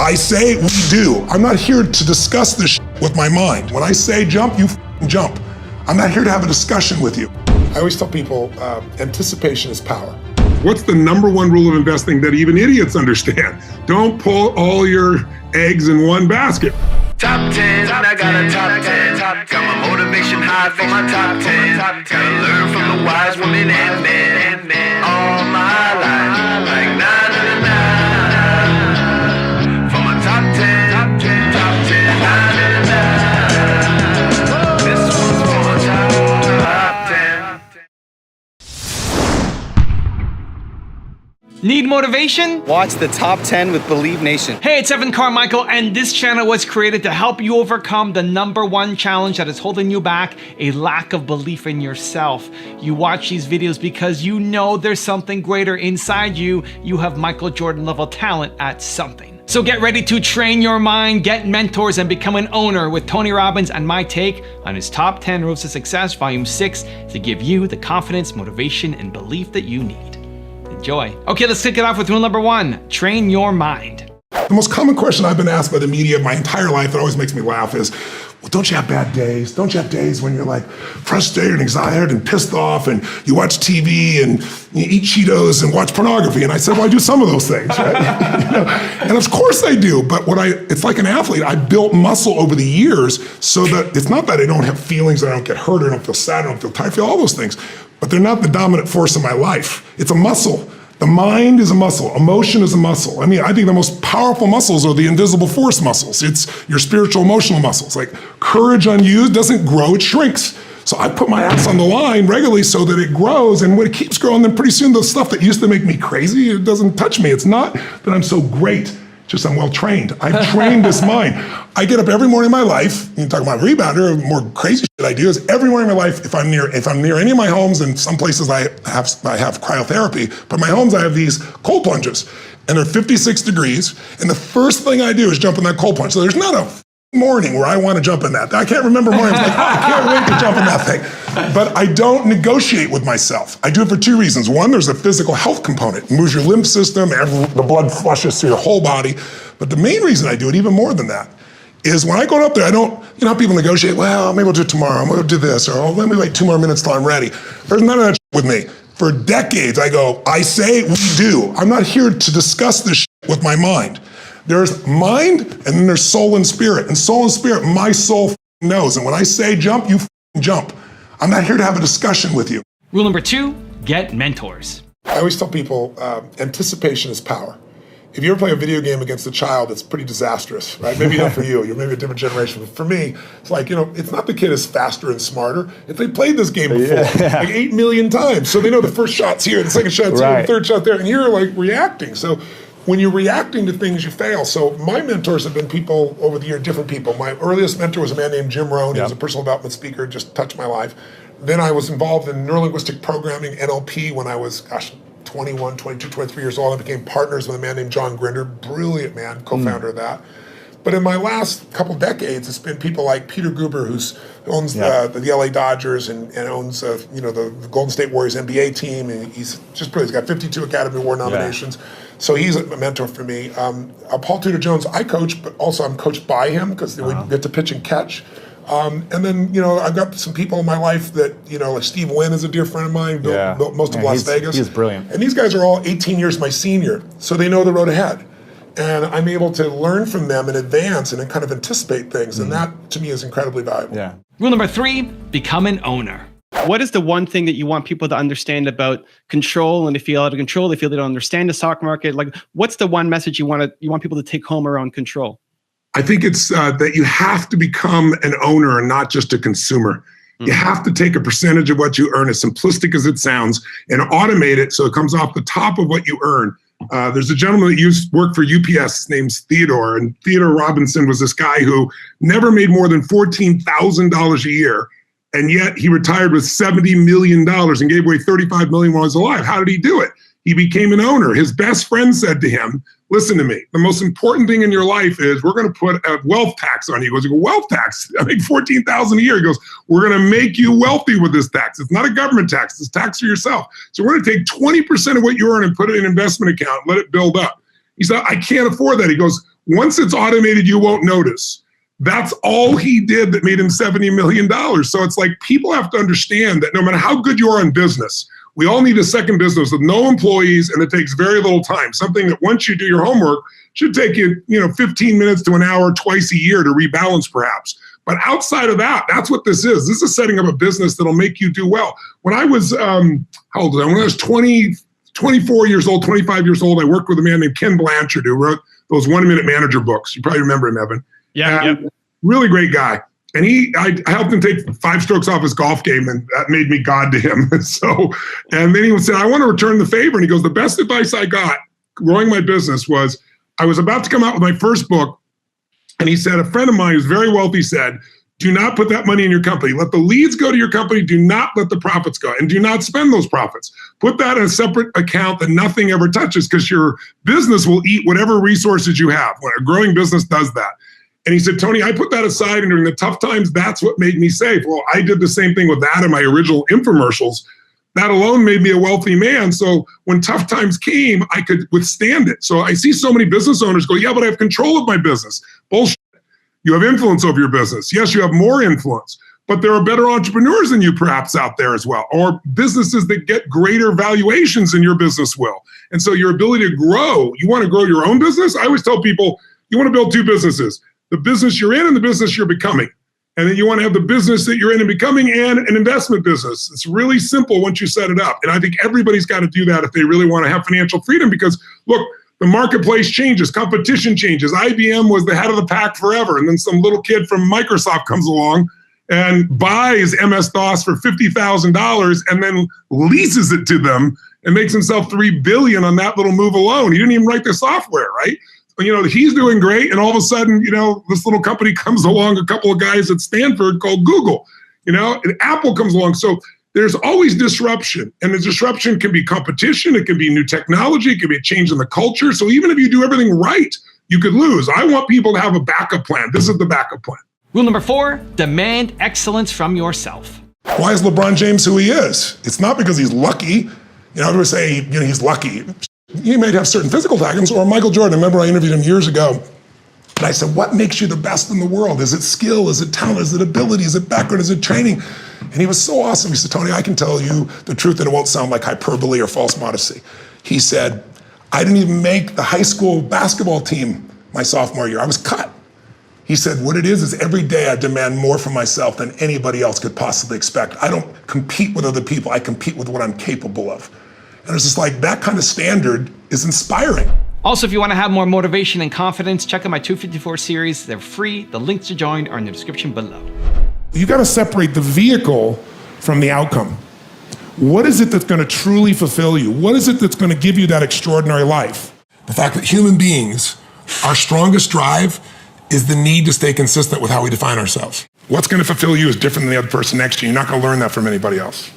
I say, we do. I'm not here to discuss this with my mind. When I say jump, you jump. I'm not here to have a discussion with you. I always tell people, anticipation is power. What's the number one rule of investing that even idiots understand? Don't pull all your eggs in one basket. Top 10, I got a top 10. Got my motivation high for my top 10. Gotta learn from the wise women and men. All my life, like 9 to 9. For my top 10, top 10, 9 to 9. This one's for my top 10. Need motivation? Watch the Top 10 with Believe Nation. Hey, it's Evan Carmichael, and this channel was created to help you overcome the #1 challenge that is holding you back, a lack of belief in yourself. You watch these videos because you know there's something greater inside you. You have Michael Jordan level talent at something. So get ready to train your mind, get mentors, and become an owner with Tony Robbins and my take on his Top 10 Rules to Success, Volume 6, to give you the confidence, motivation, and belief that you need. Enjoy. Okay, let's kick it off with rule number 1, train your mind. The most common question I've been asked by the media my entire life that always makes me laugh is, well, don't you have bad days? Don't you have days when you're like frustrated and excited and pissed off and you watch TV and you eat Cheetos and watch pornography? And I said, well, I do some of those things, right? You know? And of course I do, but it's like an athlete. I built muscle over the years so that it's not that I don't have feelings, that I don't get hurt, I don't feel sad, I don't feel tired, I feel all those things, but they're not the dominant force in my life. It's a muscle. The mind is a muscle. Emotion is a muscle. I mean, I think the most powerful muscles are the invisible force muscles. It's your spiritual, emotional muscles. Like courage unused doesn't grow, it shrinks. So I put my ass on the line regularly so that it grows, and when it keeps growing, then pretty soon the stuff that used to make me crazy, it doesn't touch me. It's not that I'm so great, just I'm well trained. I've trained this mind. I get up every morning in my life, you talk about rebounder, more crazy shit I do is every morning in my life, if I'm near any of my homes, and some places I have cryotherapy, but my homes I have these cold plunges, and they're 56 degrees, and the first thing I do is jump in that cold plunge. So there's not a morning where I want to jump in that. I can't remember mornings like, oh, I can't wait to jump in that thing. But I don't negotiate with myself. I do it for 2 reasons. One, there's a physical health component. It moves your lymph system, the blood flushes through your whole body. But the main reason I do it, even more than that, is when I go up there, I don't, you know how people negotiate, well, maybe we'll do it tomorrow, I'm gonna do this, or oh, let me wait 2 more minutes till I'm ready. There's none of that with me. For decades, I go, I say, we do. I'm not here to discuss this with my mind. There's mind, and then there's soul and spirit. And soul and spirit, my soul knows. And when I say jump, you jump. I'm not here to have a discussion with you. Rule number 2, get mentors. I always tell people, anticipation is power. If you ever play a video game against a child, it's pretty disastrous, right? Maybe not for you, you're maybe a different generation. But for me, it's like, you know, it's not the kid is faster and smarter. If they played this game before, like 8 million times. So they know the first shot's here, the second shot's here, the third shot there, and you're like reacting. So when you're reacting to things, you fail. So my mentors have been people over the year, different people. My earliest mentor was a man named Jim Rohn. He was a personal development speaker, just touched my life. Then I was involved in neurolinguistic programming, NLP, when I was, 21, 22, 23 years old. I became partners with a man named John Grinder, brilliant man, co-founder of that. But in my last couple decades, it's been people like Peter Guber, who owns the LA Dodgers and owns the Golden State Warriors NBA team, and he's just brilliant. He's got 52 Academy Award nominations. So he's a mentor for me. Paul Tudor Jones, I coach, but also I'm coached by him because we get to pitch and catch. And then, you know, I've got some people in my life that, you know, like Steve Wynn is a dear friend of mine, built most of Las Vegas. He's brilliant. And these guys are all 18 years my senior, so they know the road ahead. And I'm able to learn from them in advance and then kind of anticipate things. And that, to me, is incredibly valuable. Yeah. Rule number 3, become an owner. What is the one thing that you want people to understand about control, and they feel out of control, they feel they don't understand the stock market? Like, what's the one message you want people to take home around control? I think it's that you have to become an owner and not just a consumer. You have to take a percentage of what you earn, as simplistic as it sounds, and automate it so it comes off the top of what you earn. There's a gentleman that worked for UPS, his name's Theodore, and Theodore Robinson was this guy who never made more than $14,000 a year, and yet he retired with $70 million and gave away $35 million while he was alive. How did he do it? He became an owner. His best friend said to him, listen to me, the most important thing in your life is we're going to put a wealth tax on you. He goes, wealth tax? I make $14,000 a year. He goes, we're going to make you wealthy with this tax. It's not a government tax. It's a tax for yourself. So we're going to take 20% of what you earn and put it in an investment account and let it build up. He said, I can't afford that. He goes, once it's automated, you won't notice. That's all he did that made him $70 million. So it's like people have to understand that no matter how good you are in business, we all need a second business with no employees, and it takes very little time. Something that once you do your homework should take you, 15 minutes to an hour twice a year to rebalance perhaps. But outside of that, that's what this is. This is setting up a business that'll make you do well. When I was, how old was I? When I was 24 years old, 25 years old, I worked with a man named Ken Blanchard who wrote those 1 Minute Manager books. You probably remember him, Evan. Yeah. Really great guy. And I helped him take 5 strokes off his golf game, and that made me God to him. And then he said, I want to return the favor. And he goes, the best advice I got growing my business was, I was about to come out with my first book. And he said, a friend of mine who's very wealthy said, do not put that money in your company. Let the leads go to your company. Do not let the profits go. And do not spend those profits. Put that in a separate account that nothing ever touches, because your business will eat whatever resources you have. When a growing business does that. And he said, Tony, I put that aside, and during the tough times, that's what made me safe. Well, I did the same thing with that in my original infomercials. That alone made me a wealthy man. So when tough times came, I could withstand it. So I see so many business owners go, yeah, but I have control of my business. Bullshit. You have influence over your business. Yes, you have more influence, but there are better entrepreneurs than you perhaps out there as well, or businesses that get greater valuations than your business will. And so your ability to grow, you want to grow your own business? I always tell people, you want to build 2 businesses. The business you're in and the business you're becoming. And then you want to have the business that you're in and becoming and an investment business. It's really simple once you set it up. And I think everybody's got to do that if they really want to have financial freedom, because look, the marketplace changes, competition changes. IBM was the head of the pack forever. And then some little kid from Microsoft comes along and buys MS-DOS for $50,000 and then leases it to them and makes himself $3 billion on that little move alone. He didn't even write the software, right? He's doing great, and all of a sudden, this little company comes along, a couple of guys at Stanford called Google, and Apple comes along. So there's always disruption, and the disruption can be competition, it can be new technology, it can be a change in the culture. So even if you do everything right, you could lose. I want people to have a backup plan. This is the backup plan. Rule number 4, demand excellence from yourself. Why is LeBron James who he is? It's not because he's lucky. Everybody say, he's lucky. He might have certain physical talents, or Michael Jordan. I remember I interviewed him years ago, and I said, what makes you the best in the world? Is it skill? Is it talent? Is it ability? Is it background? Is it training? And he was so awesome. He said, Tony, I can tell you the truth, and it won't sound like hyperbole or false modesty. He said, I didn't even make the high school basketball team my sophomore year. I was cut. He said, what it is every day I demand more from myself than anybody else could possibly expect. I don't compete with other people. I compete with what I'm capable of. And it's just like that kind of standard is inspiring. Also, if you want to have more motivation and confidence, check out my 254 series. They're free. The links to join are in the description below. You got to separate the vehicle from the outcome. What is it that's going to truly fulfill you? What is it that's going to give you that extraordinary life? The fact that human beings, our strongest drive is the need to stay consistent with how we define ourselves. What's going to fulfill you is different than the other person next to you. You're not going to learn that from anybody else.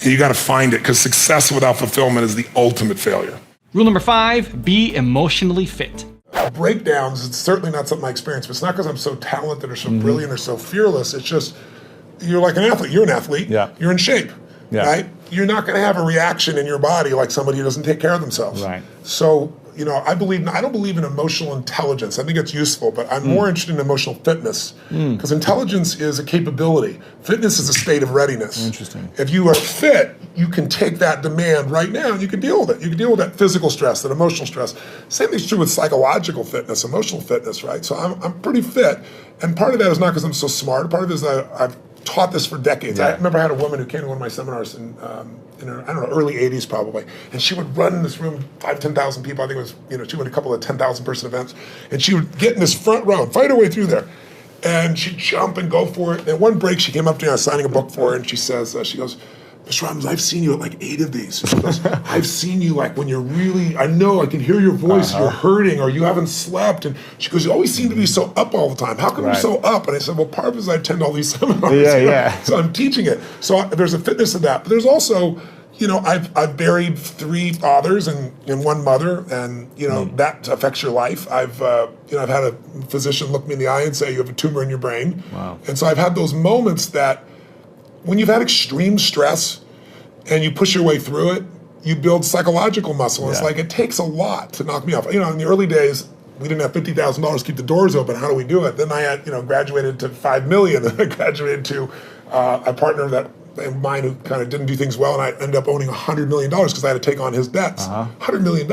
And you got to find it, because success without fulfillment is the ultimate failure. Rule number 5, be emotionally fit. Breakdowns, it's certainly not something I experience, but it's not because I'm so talented or so brilliant or so fearless. It's just, you're like an athlete. You're an athlete. Yeah. You're in shape, right? You're not going to have a reaction in your body like somebody who doesn't take care of themselves. Right. So, I don't believe in emotional intelligence. I think it's useful, but I'm more interested in emotional fitness, because intelligence is a capability. Fitness is a state of readiness. Interesting. If you are fit, you can take that demand right now and you can deal with it. You can deal with that physical stress, that emotional stress. Same thing's true with psychological fitness, emotional fitness, right? So I'm pretty fit, and part of that is not because I'm so smart. Part of it is that I've taught this for decades. I remember I had a woman who came to one of my seminars in her, early 80s probably, and she would run in this room, 10,000 people. I think it was, she went a couple of 10,000 person events, and she would get in this front row and fight her way through there. And she'd jump and go for it. And at one break, she came up to me, I was signing a book for her, and she says, she goes, Mr. Robbins, I've seen you at like 8 of these. She goes, I've seen you like when you're really, I know I can hear your voice, you're hurting or you haven't slept. And she goes, you always seem to be so up all the time. How come you're so up? And I said, well, part of it is I attend all these seminars. So I'm teaching it. So there's a fitness to that. But there's also, I've buried 3 fathers and 1 mother, and that affects your life. I've had a physician look me in the eye and say you have a tumor in your brain. Wow. And so I've had those moments that when you've had extreme stress and you push your way through it, you build psychological muscle. It's like it takes a lot to knock me off. In the early days, we didn't have $50,000 to keep the doors open. How do we do it? Then I had, graduated to 5 million. Then I graduated to a partner of mine who kind of didn't do things well, and I ended up owning $100 million because I had to take on his debts. $100 million.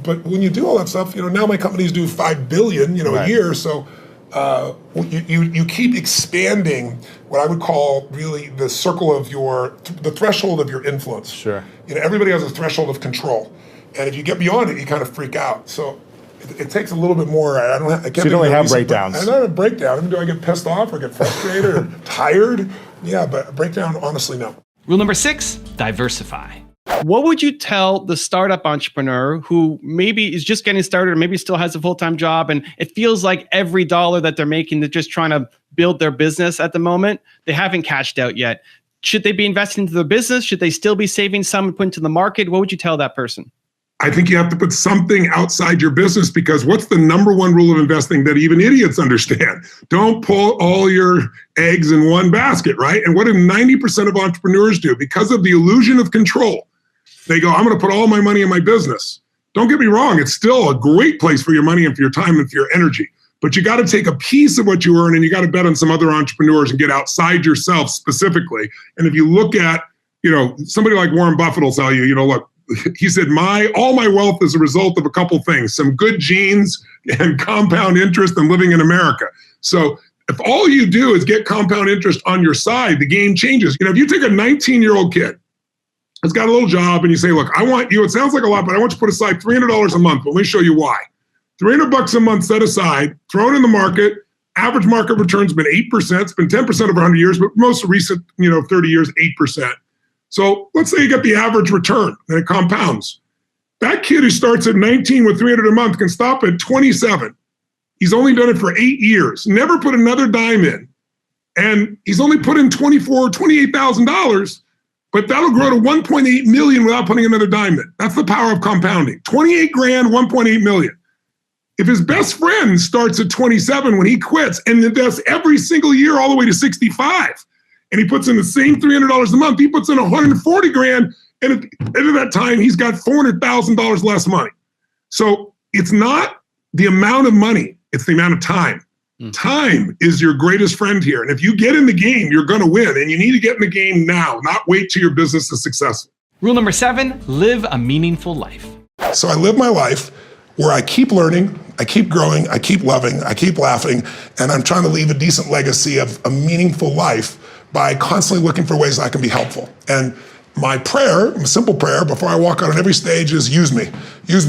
But when you do all that stuff, now my companies do 5 billion, a year. So you keep expanding what I would call really the circle of the threshold of your influence. Sure. Everybody has a threshold of control, and if you get beyond it, you kind of freak out. So it takes a little bit more. I can't. So you don't really have breakdowns. I don't have a breakdown. Do I get pissed off or get frustrated or tired? Yeah, but a breakdown, honestly, no. Rule number 6, diversify. What would you tell the startup entrepreneur who maybe is just getting started or maybe still has a full-time job and it feels like every dollar that they're making, they're just trying to build their business at the moment, they haven't cashed out yet. Should they be investing into their business? Should they still be saving some and put into the market? What would you tell that person? I think you have to put something outside your business, because what's the number one rule of investing that even idiots understand? Don't pull all your eggs in one basket, right? And what do 90% of entrepreneurs do? Because of the illusion of control, they go, I'm going to put all my money in my business. Don't get me wrong. It's still a great place for your money and for your time and for your energy. But you got to take a piece of what you earn and you got to bet on some other entrepreneurs and get outside yourself specifically. And if you look at, somebody like Warren Buffett will tell you, look, he said, all my wealth is a result of a couple things, some good genes and compound interest and living in America. So if all you do is get compound interest on your side, the game changes. If you take a 19-year-old kid who's got a little job and you say, look, I want you, it sounds like a lot, but I want you to put aside $300 a month. But let me show you why. $300 a month set aside, throw it in the market. Average market return's been 8%. It's been 10% over 100 years, but most recent, 30 years, 8%. So let's say you get the average return and it compounds. That kid who starts at 19 with $300 a month can stop at 27. He's only done it for 8 years, never put another dime in. And he's only put in $28,000, but that'll grow to 1.8 million without putting another dime in. That's the power of compounding. 28 grand, 1.8 million. If his best friend starts at 27 when he quits and invests every single year all the way to 65, and he puts in the same $300 a month, he puts in 140 grand, and at the end of that time, he's got $400,000 less money. So it's not the amount of money, it's the amount of time. Time is your greatest friend here. And if you get in the game, you're going to win. And you need to get in the game now, not wait till your business is successful. Rule number 7, live a meaningful life. So I live my life where I keep learning, I keep growing, I keep loving, I keep laughing, and I'm trying to leave a decent legacy of a meaningful life by constantly looking for ways I can be helpful. And my prayer, a simple prayer before I walk out on every stage is use me,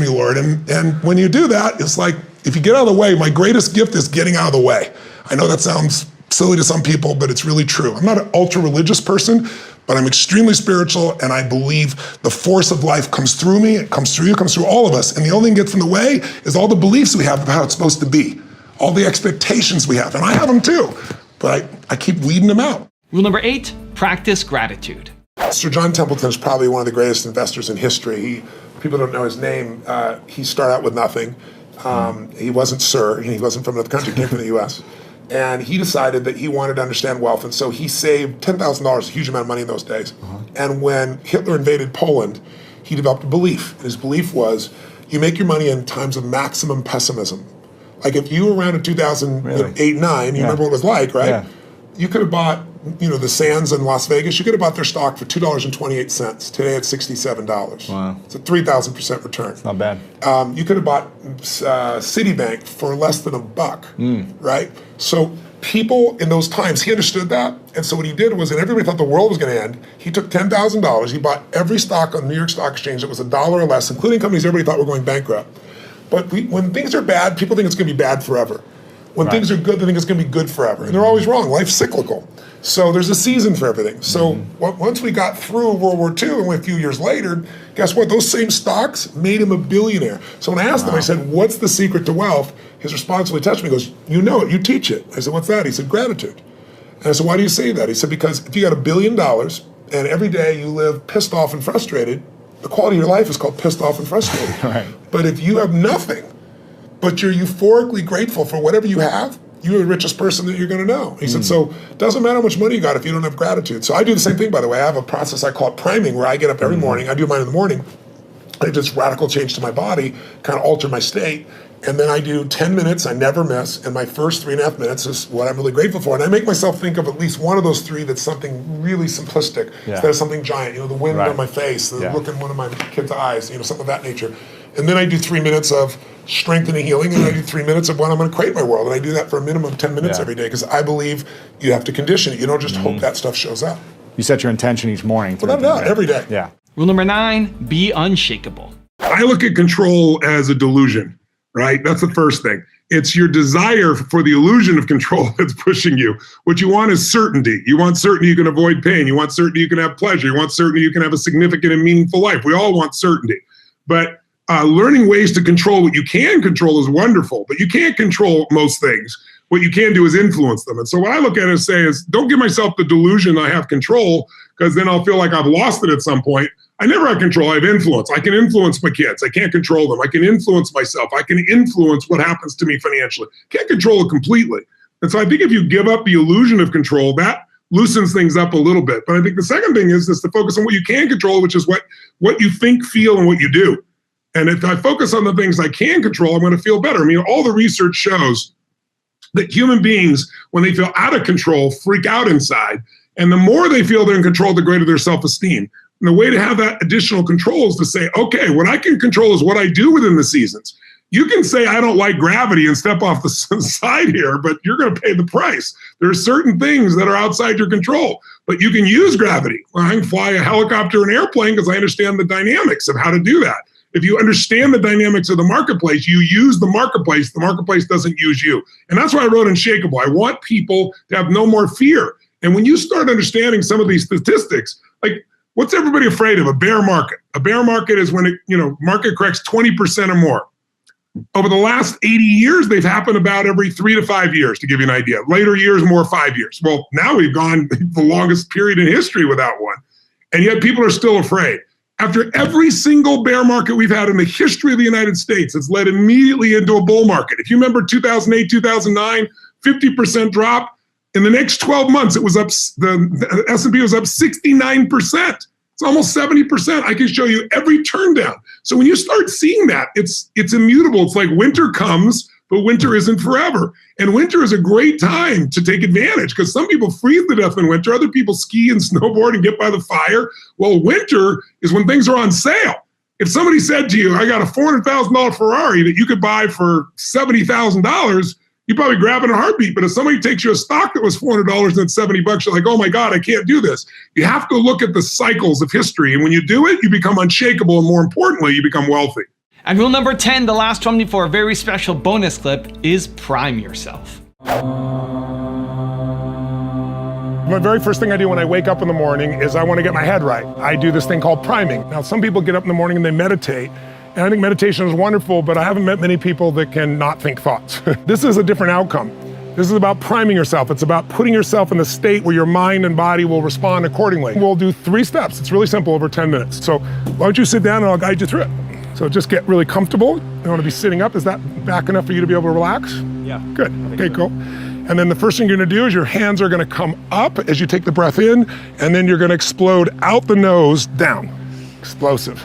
Lord. And when you do that, it's like, if you get out of the way, my greatest gift is getting out of the way. I know that sounds silly to some people, but it's really true. I'm not an ultra religious person, but I'm extremely spiritual, and I believe the force of life comes through me, it comes through you, it comes through all of us. And the only thing that gets in the way is all the beliefs we have about how it's supposed to be, all the expectations we have, and I have them too, but I keep weeding them out. Rule number 8, practice gratitude. Sir John Templeton is probably one of the greatest investors in history. People don't know his name. He started out with nothing. He wasn't Sir, he wasn't from another country, he came from the US. And he decided that he wanted to understand wealth, and so he saved $10,000, a huge amount of money in those days. And when Hitler invaded Poland, he developed a belief. And his belief was, you make your money in times of maximum pessimism. Like if you were around in 2008, 9, you remember what it was like, right? Yeah. You could have bought, the Sands in Las Vegas, you could have bought their stock for $2.28. Today it's $67. Wow. It's a 3,000% return. It's not bad. You could have bought Citibank for less than $1, right? So people in those times, he understood that. And so what he did was, and everybody thought the world was going to end, he took $10,000, he bought every stock on the New York Stock Exchange that was $1 or less, including companies everybody thought were going bankrupt. But when things are bad, people think it's going to be bad forever. When things are good, they think it's going to be good forever. And they're always wrong. Life's cyclical. So there's a season for everything. So once we got through World War II and a few years later, guess what? Those same stocks made him a billionaire. So when I asked him, I said, what's the secret to wealth? His response really touched me. He goes, you know it, you teach it. I said, what's that? He said, gratitude. And I said, why do you say that? He said, because if you got $1 billion and every day you live pissed off and frustrated, the quality of your life is called pissed off and frustrated. Right. But if you have nothing, but you're euphorically grateful for whatever you have, you're the richest person that you're going to know. He said, so it doesn't matter how much money you got if you don't have gratitude. So I do the same thing, by the way. I have a process I call it priming, where I get up every morning. I do mine in the morning. I do this radical change to my body, kind of alter my state. And then I do 10 minutes, I never miss, and my first 3.5 minutes is what I'm really grateful for. And I make myself think of at least one of those three that's something really simplistic instead of something giant. The wind on my face, the look in one of my kids' eyes, something of that nature. And then I do 3 minutes of strength and healing, and I do 3 minutes of what I'm going to create my world. And I do that for a minimum of 10 minutes every day, because I believe you have to condition it. You don't just hope that stuff shows up. You set your intention each morning. Every day. Yeah. Rule number 9, be unshakable. I look at control as a delusion, right? That's the first thing. It's your desire for the illusion of control that's pushing you. What you want is certainty. You want certainty you can avoid pain. You want certainty you can have pleasure. You want certainty you can have a significant and meaningful life. We all want certainty. But learning ways to control what you can control is wonderful, but you can't control most things. What you can do is influence them. And so what I look at it is don't give myself the delusion I have control, because then I'll feel like I've lost it at some point. I never have control, I have influence. I can influence my kids. I can't control them. I can influence myself. I can influence what happens to me financially. Can't control it completely. And so I think if you give up the illusion of control, that loosens things up a little bit. But I think the second thing is to focus on what you can control, which is what you think, feel, and what you do. And if I focus on the things I can control, I'm going to feel better. I mean, all the research shows that human beings, when they feel out of control, freak out inside. And the more they feel they're in control, the greater their self-esteem. And the way to have that additional control is to say, okay, what I can control is what I do within the seasons. You can say, I don't like gravity and step off the side here, but you're going to pay the price. There are certain things that are outside your control, but you can use gravity. Well, I can fly a helicopter and airplane because I understand the dynamics of how to do that. If you understand the dynamics of the marketplace, you use the marketplace doesn't use you. And that's why I wrote Unshakable. I want people to have no more fear. And when you start understanding some of these statistics, like, what's everybody afraid of? A bear market. A bear market is when market corrects 20% or more. Over the last 80 years, they've happened about every 3 to 5 years, to give you an idea. Later years, more 5 years. Well, now we've gone the longest period in history without one. And yet people are still afraid. After every single bear market we've had in the history of the United States, it's led immediately into a bull market. If you remember 2008, 2009, 50% drop. In the next 12 months, it was up. The S&P was up 69%. It's almost 70%. I can show you every turn down. So when you start seeing that, it's immutable. It's like winter comes, but winter isn't forever. And winter is a great time to take advantage, because some people freeze to death in winter. Other people ski and snowboard and get by the fire. Well, winter is when things are on sale. If somebody said to you, I got a $400,000 Ferrari that you could buy for $70,000, you probably grab it in a heartbeat. But if somebody takes you a stock that was $400 and it's $70, you're like, oh my God, I can't do this. You have to look at the cycles of history. And when you do it, you become unshakable. And more importantly, you become wealthy. And rule number 10, the last one before a very special bonus clip, is prime yourself. My very first thing I do when I wake up in the morning is I want to get my head right. I do this thing called priming. Now, some people get up in the morning and they meditate. And I think meditation is wonderful, but I haven't met many people that can not think thoughts. This is a different outcome. This is about priming yourself. It's about putting yourself in the state where your mind and body will respond accordingly. We'll do 3 steps. It's really simple, over 10 minutes. So why don't you sit down and I'll guide you through it. So just get really comfortable. You want to be sitting up. Is that back enough for you to be able to relax? Yeah. Good. Okay, cool. And then the first thing you're going to do is your hands are going to come up as you take the breath in, and then you're going to explode out the nose, down. Explosive.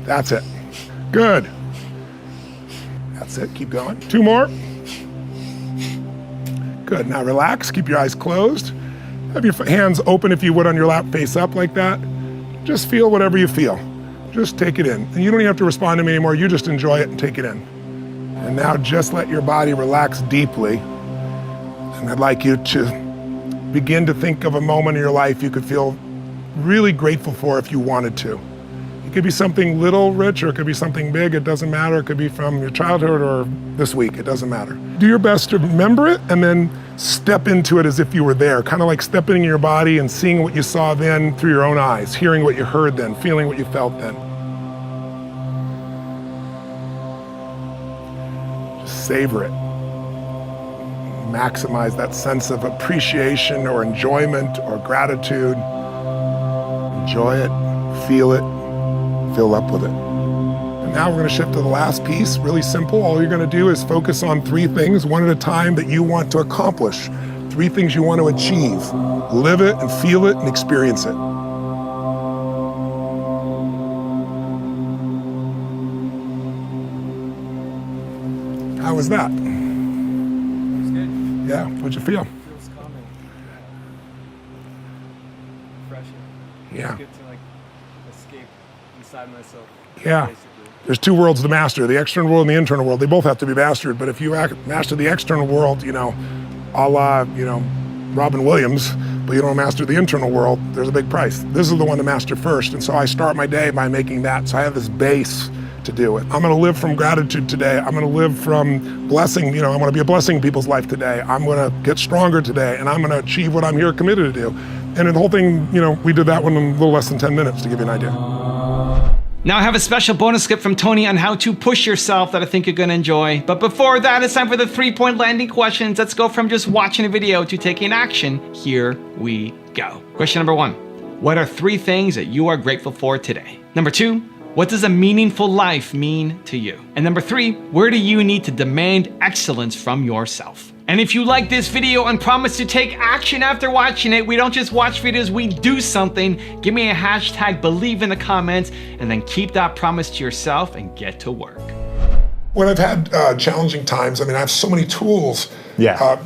That's it. Good. That's it. Keep going. 2 more. Good. Now relax. Keep your eyes closed. Have your hands open if you would on your lap, face up like that. Just feel whatever you feel. Just take it in. And you don't even have to respond to me anymore. You just enjoy it and take it in. And now just let your body relax deeply. And I'd like you to begin to think of a moment in your life you could feel really grateful for if you wanted to. It could be something little, Rich, or it could be something big. It doesn't matter. It could be from your childhood or this week. It doesn't matter. Do your best to remember it and then step into it as if you were there, kind of like stepping in your body and seeing what you saw then through your own eyes, hearing what you heard then, feeling what you felt then. Just savor it. Maximize that sense of appreciation or enjoyment or gratitude. Enjoy it, feel it, fill up with it. And now we're going to shift to the last piece, really simple. All you're going to do is focus on 3 things, one at a time, that you want to accomplish. 3 things you want to achieve. Live it and feel it and experience it. was that? Yeah, what'd you feel? Feels calming. Refreshing. Yeah. Good to like escape inside myself. Yeah. Basically. There's two worlds to master, the external world and the internal world. They both have to be mastered, but if you master the external world, a la, Robin Williams, but you don't master the internal world, there's a big price. This is the one to master first, and so I start my day by making that, so I have this base to do it. I'm gonna live from gratitude today. I'm gonna live from blessing, I wanna be a blessing in people's life today. I'm gonna get stronger today, and I'm gonna achieve what I'm here committed to do. And the whole thing, we did that one in a little less than 10 minutes, to give you an idea. Now I have a special bonus clip from Tony on how to push yourself that I think you're gonna enjoy. But before that, it's time for the 3-point landing questions. Let's go from just watching a video to taking action. Here we go. Question number 1. What are 3 things that you are grateful for today? Number 2, what does a meaningful life mean to you? And number 3, where do you need to demand excellence from yourself? And if you like this video and promise to take action after watching it, we don't just watch videos, we do something. Give me a hashtag believe in the comments, and then keep that promise to yourself and get to work. When I've had challenging times, I have so many tools. Yeah. I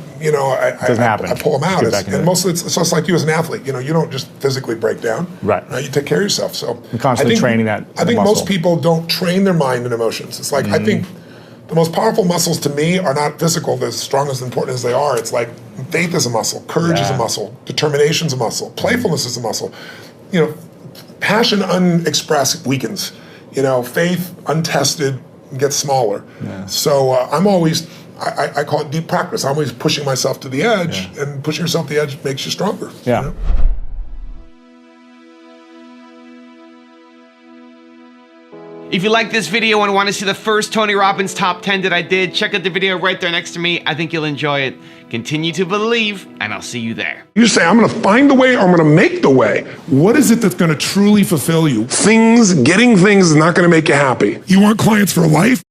happen. I pull them out. Get back into And it. mostly it's just like you as an athlete. You don't just physically break down. Right. You take care of yourself. So I'm constantly training that I think muscle. most people don't train their mind and emotions. It's like I think the most powerful muscles to me are not physical, as strong as important as they are. It's like faith is a muscle, courage is a muscle, determination is a muscle, playfulness is a muscle. Passion unexpressed weakens. Faith untested gets smaller. Yeah. So I'm always, I call it deep practice. I'm always pushing myself to the edge, and pushing yourself to the edge makes you stronger. Yeah. If you like this video and want to see the first Tony Robbins top 10 that I did, check out the video right there next to me. I think you'll enjoy it. Continue to believe, and I'll see you there. You say, I'm gonna find the way, or I'm gonna make the way. What is it that's gonna truly fulfill you? Getting things is not gonna make you happy. You want clients for life?